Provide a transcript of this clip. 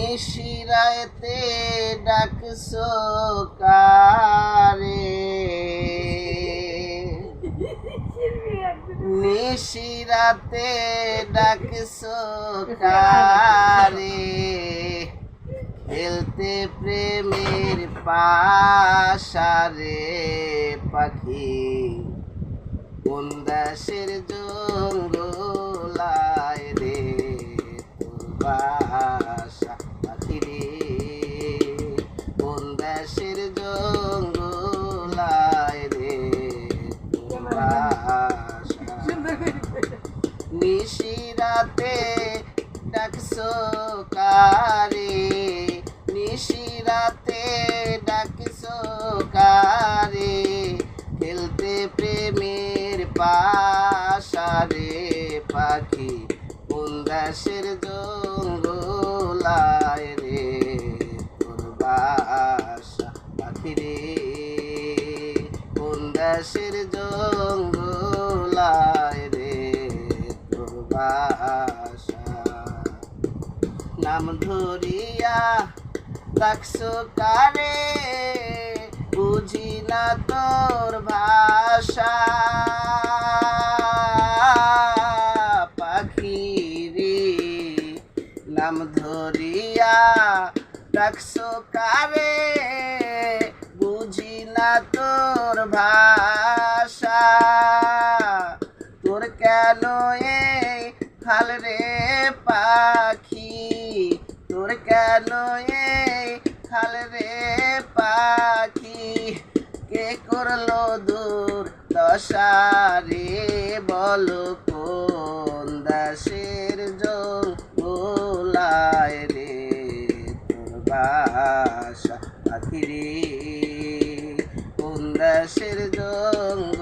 নিশিরাতে ডাকছো কারে, নিশিরাতে ডাকছো কারে, খেলতে প্রেমের পাশারে পাখি কোন দেশের জঙ্গলায় রে তোর বাসা পাখি রে, কোন দেশের জঙ্গলায় রে তোর বাসা। নিশিরাতে ডাকছো কারে, নিশিরাতে ডাকছো কারে, খেলতে প্রেমের পাশারে পাখি কোন দেশের জঙ্গলায় রে তোর বাসা পাখি রে, কোন দেশের জঙ্গলায় রে তোর বাসা। নাম ধরিয়া ডাকছো কারে, বুঝি না তোর ভাষা পাখি রে, নাম ধরিয়া ডাকছো কারে, বুঝি না তোর ভাষা। তোর কেন এই হাল রে পাখি, তোর কেন এই হাল রে পাখি, কে করলো দূর দশারে বলো কোন দেশের জঙ্গলায় রে তোর বাসা পাখি রে, কোন দেশের জঙ্গলায়